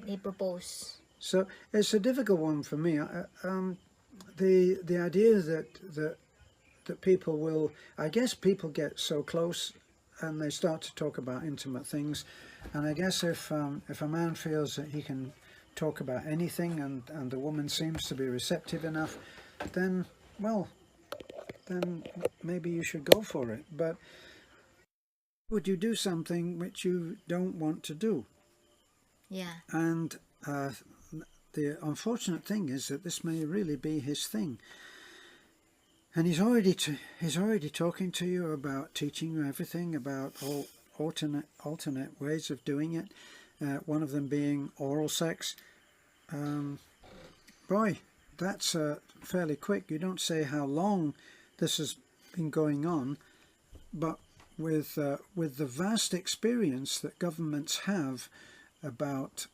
he proposed. So it's a difficult one for me. The idea that people will, I guess people get so close and they start to talk about intimate things, and I guess if a man feels that he can talk about anything and the woman seems to be receptive enough, then well, then maybe you should go for it. But would you do something which you don't want to do? Yeah. And the unfortunate thing is that this may really be his thing. And he's already talking to you about teaching you everything about all alternate ways of doing it. One of them being oral sex. Boy, that's fairly quick. You don't say how long this has been going on, but with the vast experience that governments have about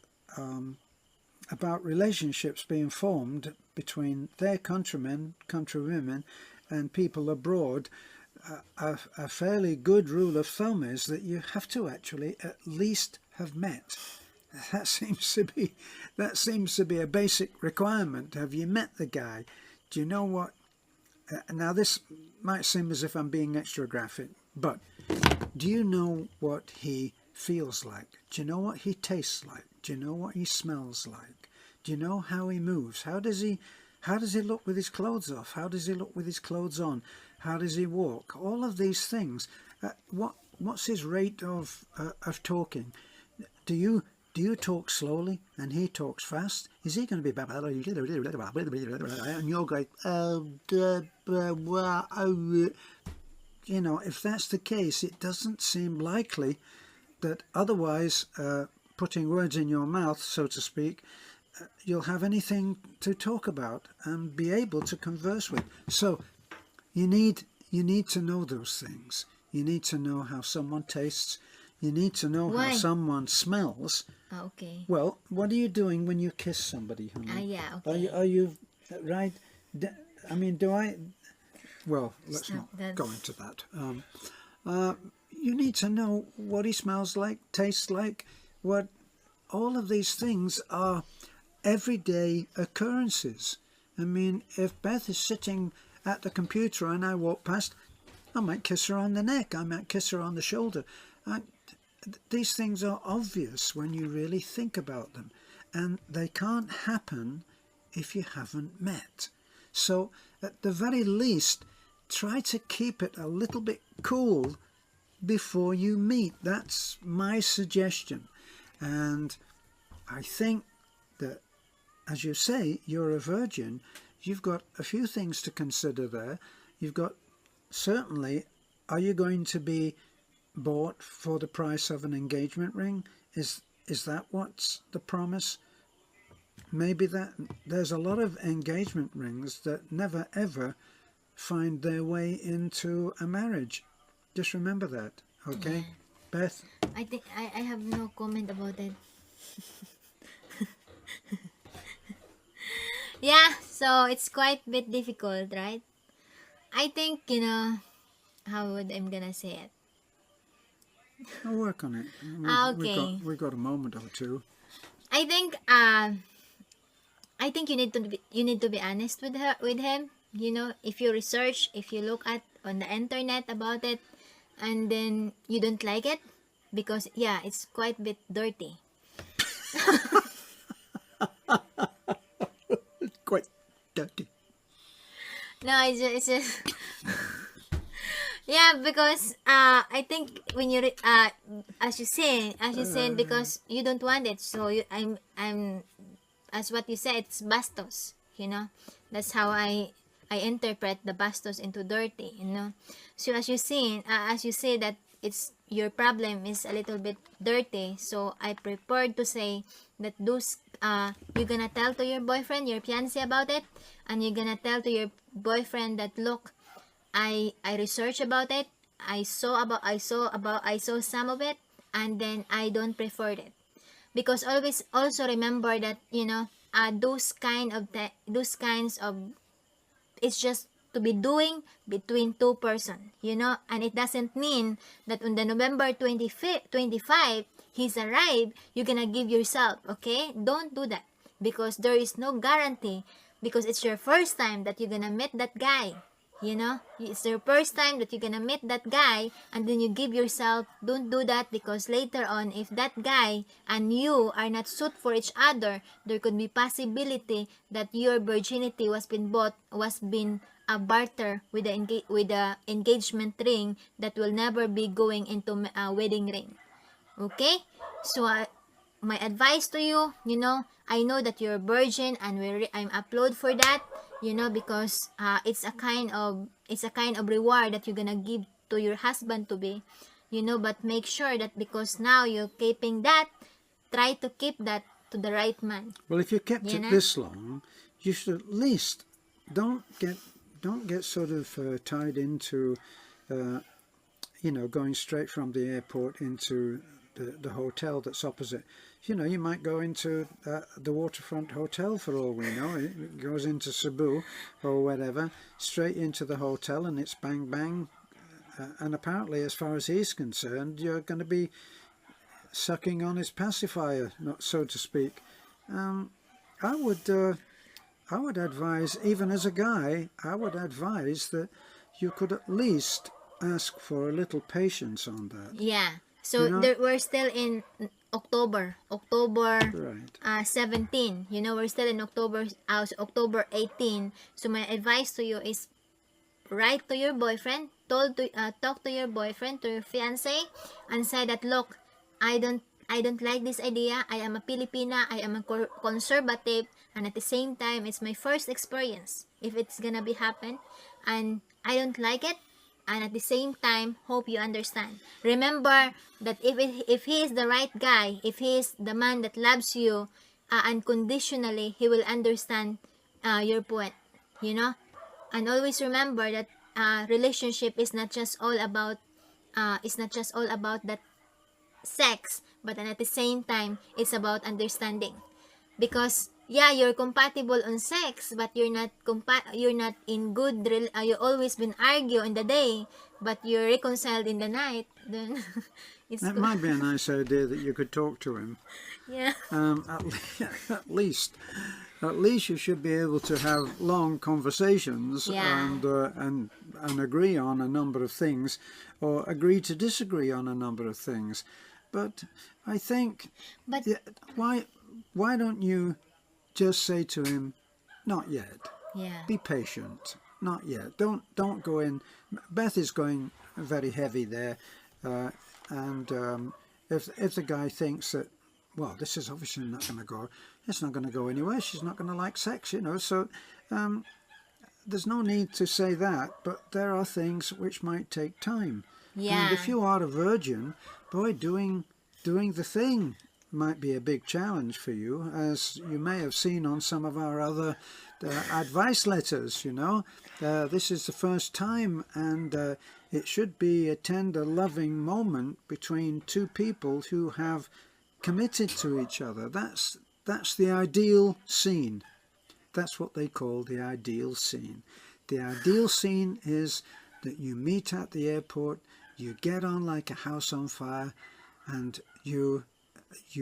relationships being formed between their countrymen, countrywomen, and people abroad, a fairly good rule of thumb is that you have to actually at least have met. That seems to be a basic requirement. Have you met the guy? Do you know what? Now this might seem as if I'm being extra graphic, but do you know what he feels like? Do you know what he tastes like? Do you know what he smells like? Do you know how he moves? How does he look with his clothes off? How does he look with his clothes on? How does he walk? All of these things. What's his rate of talking? Do you talk slowly and he talks fast? Is he going to be and you're going you know, if that's the case, it doesn't seem likely that otherwise, putting words in your mouth, so to speak, you'll have anything to talk about and be able to converse with. So you need to know those things. You need to know how someone tastes. You need to know how someone smells. Okay. Well, what are you doing when you kiss somebody, honey? Yeah, okay. Are you right? I mean, do I? Well, let's not go into that. You need to know what he smells like, tastes like, what all of these things are everyday occurrences. I mean, if Beth is sitting at the computer and I walk past, I might kiss her on the neck, I might kiss her on the shoulder. These things are obvious when you really think about them, and they can't happen if you haven't met. So at the very least, try to keep it a little bit cool before you meet. That's my suggestion. And I think that, as you say, you're a virgin. You've got a few things to consider there. You've got, certainly, are you going to be bought for the price of an engagement ring? Is that what's the promise? Maybe that there's a lot of engagement rings that never ever find their way into a marriage. Just remember that, okay? Yeah. Beth? I think I have no comment about it. Yeah, so it's quite a bit difficult, right? I think, how would I'm gonna say it? I'll work on it. Okay. We've got a moment or two. I think you need to be honest with him. If you research, if you look at on the internet about it, and then you don't like it, because yeah, it's quite a bit dirty. Quite dirty. No, it's just yeah, because I think when you as you said, because you don't want it, so I'm as what you said, it's bastos. That's how I interpret the bastos into dirty. So as you say that it's your problem is a little bit dirty. So I prepared to say that those you're gonna tell to your boyfriend, your fiance about it, and you're gonna tell to your boyfriend that look, I researched about it. I saw some of it, and then I don't prefer it, because always also remember that those kinds of it's just to be doing between two person, you know. And it doesn't mean that on the November 25 he's arrived, you're gonna give yourself, okay? Don't do that, because there is no guarantee, because it's your first time that you're gonna meet that guy, you know. It's your first time that you're gonna meet that guy, and then you give yourself. Don't do that, because later on, if that guy and you are not suit for each other, there could be possibility that your virginity was been a barter with the engagement ring that will never be going into a wedding ring. Okay? So my advice to you, you know, I know that you're a virgin, and I'm applaud for that, you know, because it's a kind of reward that you're gonna give to your husband to be, you know. But make sure that, because now you're keeping that, try to keep that to the right man. Well, if you kept it this long, you should at least don't get sort of tied into you know, going straight from the airport into the hotel that's opposite. You know, you might go into the waterfront hotel for all we know. It goes into Cebu or whatever, straight into the hotel, and it's bang bang. And apparently, as far as he's concerned, you're going to be sucking on his pacifier, not so to speak. I would advise, even as a guy, I would advise that you could at least ask for a little patience on that. Yeah. So, you know, we're still in October right. 17. You know, we're still in October 18. So my advice to you is, write to your boyfriend, talk to your boyfriend, to your fiance, and say that, look, I don't like this idea. I am a Filipina. I am a conservative, and at the same time, it's my first experience, if it's gonna be happen, and I don't like it. And at the same time, hope you understand. Remember that if he is the right guy, if he is the man that loves you unconditionally, he will understand your point, you know. And always remember that relationship is not just all about that sex, but at the same time, it's about understanding. Because yeah, you're compatible on sex, but you're not in good you always been argue in the day, but you're reconciled in the night, then that might be a nice idea, that you could talk to him. Yeah. At least you should be able to have long conversations. Yeah. and agree on a number of things, or agree to disagree on a number of things. But I think, why don't you just say to him, not yet. Yeah. Be patient. Not yet. Don't go in. Beth is going very heavy there, and if the guy thinks that, well, this is obviously not going to go, it's not going to go anywhere. She's not going to like sex, you know. So there's no need to say that. But there are things which might take time. Yeah. And if you are a virgin, boy, doing the thing might be a big challenge for you, as you may have seen on some of our other advice letters, you know. This is the first time, and it should be a tender, loving moment between two people who have committed to each other. That's the ideal scene. That's what they call the ideal scene. The ideal scene is that you meet at the airport, you get on like a house on fire, and you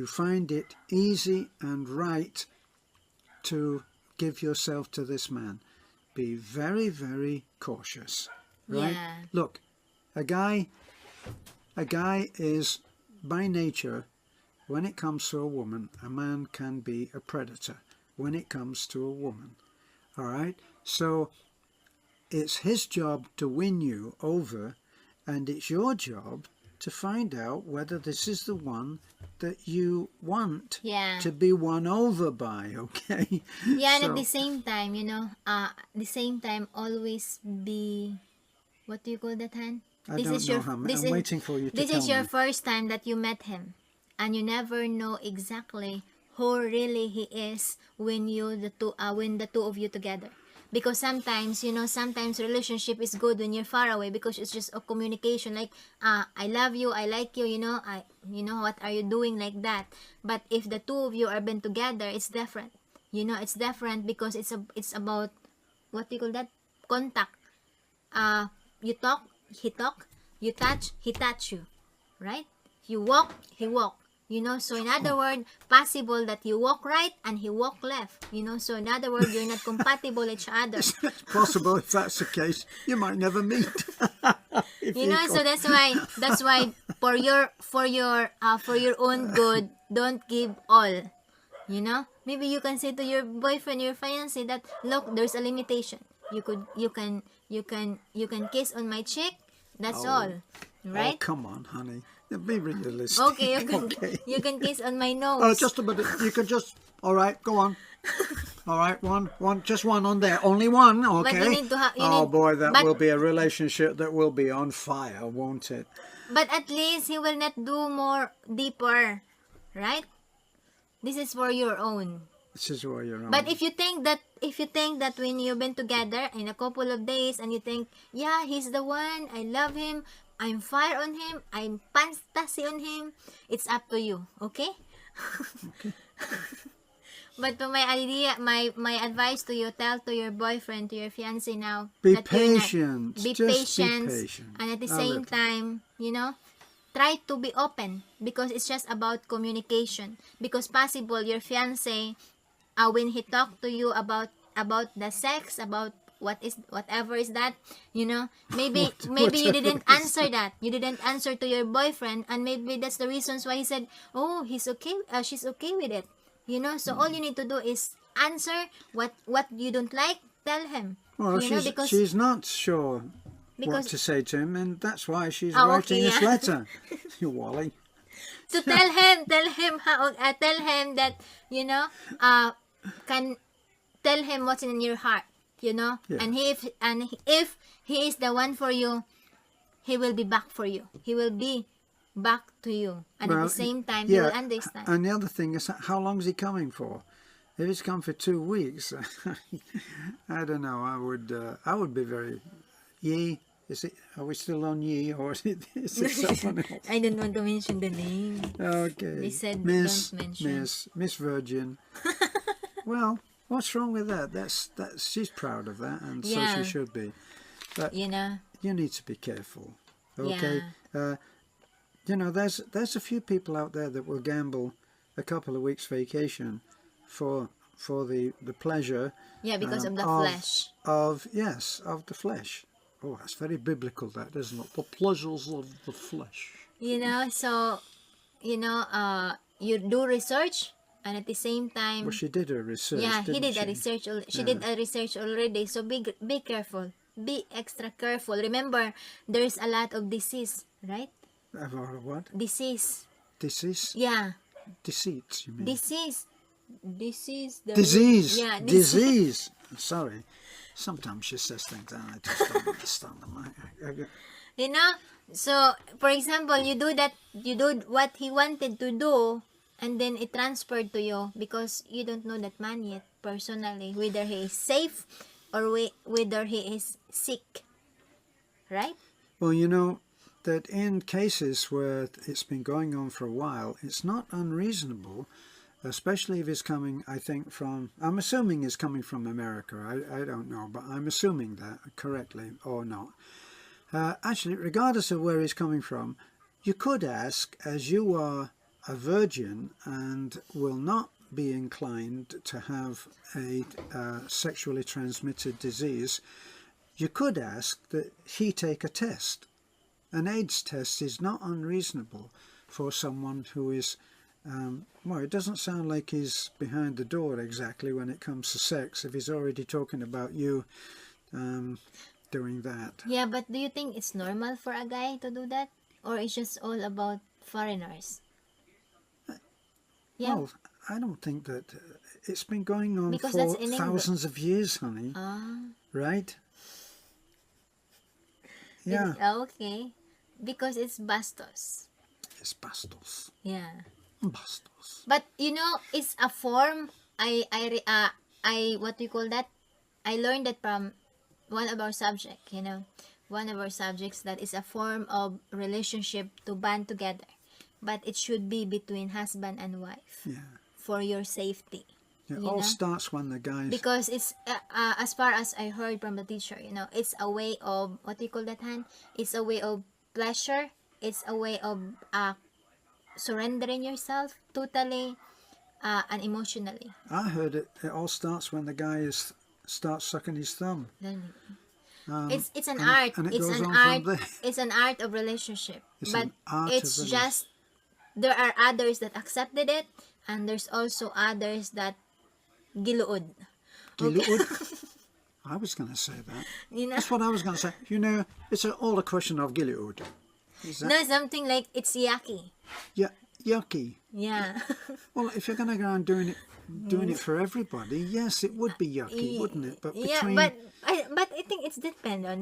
find it easy and right to give yourself to this man. Be very, very cautious, right? Yeah. Look, a guy is, by nature, when it comes to a woman, a man can be a predator when it comes to a woman. All right? So it's his job to win you over, and it's your job to find out whether this is the one that you want to be won over by, okay? Yeah, and at the same time, you know, always be, what do you call that, Han? I'm waiting for you to tell me. This is your first time that you met him, and you never know exactly who really he is when the two of you together. Because sometimes, you know, relationship is good when you're far away, because it's just a communication, like, I love you, I like you, you know, what are you doing, like that. But if the two of you are been together, it's different. You know, it's different, because it's about, what do you call that? Contact. you talk, he talk. You touch, he touch you. Right? You walk, he walk. So in other words, possible that you walk right and he walk left. So in other words, you're not compatible each other. It's possible. If that's the case, you might never meet. So that's why for your own good, don't give all. Maybe you can say to your boyfriend, your fiancé, that look, there's a limitation. You can kiss on my cheek. That's all, right? Oh, come on, honey. Be realistic. Okay, you can kiss on my nose. Oh, just a bit. You can just. All right, go on. All right, just one on there. Only one, okay? But you need to boy, that will be a relationship that will be on fire, won't it? But at least he will not do more deeper, right? This is for your own. This is for your own. But if you think that when you've been together in a couple of days and you think, yeah, he's the one, I love him, I'm fire on him, I'm fantasy on him, it's up to you, okay? Okay. But to my idea, my advice to you, tell to your boyfriend, to your fiancé now, be that you're patient. Be just patient. Be patient. And at the same time, try to be open, because it's just about communication. Because possible your fiancé, when he talked to you about the sex, about whatever is that, maybe you didn't answer that. You didn't answer to your boyfriend, and maybe that's the reasons why he said, oh, he's okay, she's okay with it. So all you need to do is answer what you don't like, tell him. Well, because she's not sure what to say to him, and that's why she's writing this letter. You Wally. So tell him that, can tell him what's in your heart, Yeah. and if he is the one for you, he will be back for you. He will be back to you, and at the same time he will understand. And the other thing is, how long is he coming for? If he's come for 2 weeks, I don't know. I would be very. Yi, is it? Are we still on Yi, or is it someone else? I don't want to mention the name. Okay. They said Miss, don't mention. Miss Virgin. Well, what's wrong with that? That's she's proud of that, and so she should be. But you need to be careful. Okay. Yeah. There's a few people out there that will gamble a couple of weeks vacation for the pleasure. Yeah, because of the flesh. Of the flesh. Oh, that's very biblical, that, isn't it? The pleasures of the flesh. So you do research, and at the same time. Well, she did her research. Yeah, didn't he did she? a research. She did a research already. So be careful. Be extra careful. Remember, there's a lot of disease, right? What? Disease. Disease? Yeah. Deceits, you mean? Disease. Disease. Yeah, disease. Sorry. Sometimes she says things and I just don't understand them. So, for example, you do what he wanted to do, and then it transferred to you, because you don't know that man yet, personally, whether he is safe or whether he is sick. Right? Well, that in cases where it's been going on for a while, it's not unreasonable, especially if it's coming, I think, I'm assuming it's coming from America. I don't know, but I'm assuming that correctly or not. Actually, regardless of where it's coming from, you could ask, as you are a virgin and will not be inclined to have a sexually transmitted disease, you could ask that he take a test. An AIDS test is not unreasonable for someone who is, it doesn't sound like he's behind the door exactly when it comes to sex, if he's already talking about you doing that. Yeah, but do you think it's normal for a guy to do that? Or it's just all about foreigners? Yeah. Well, I don't think that it's been going on because for thousands of years, honey. Right? Yeah. Okay. Because it's bastos. It's bastos. Yeah. Bastos. But it's a form. What do you call that? I learned that from one of our subjects. One of our subjects, that is a form of relationship to band together, but it should be between husband and wife. Yeah. For your safety. It you all know? starts when the guy. Because it's as far as I heard from the teacher, you know, it's a way of, what do you call that, Han? It's a way of pleasure. It's a way of surrendering yourself totally and emotionally. I heard it. It all starts when the guy starts sucking his thumb. Then it's an and art. and it It's goes an on art. from there. It's an art of relationship. It's But an art it's of just there are others that accepted it, and there's also others that giluod. Giluod. I was going to say that. You know, That's what I was going to say. You know, it's all a question of giluod. Is that? no, something like it's yucky. Yeah, yucky. Yeah. Well, if you're going to go around doing it for everybody, yes, it would be yucky, wouldn't it? But Yeah, between but I think it's depend on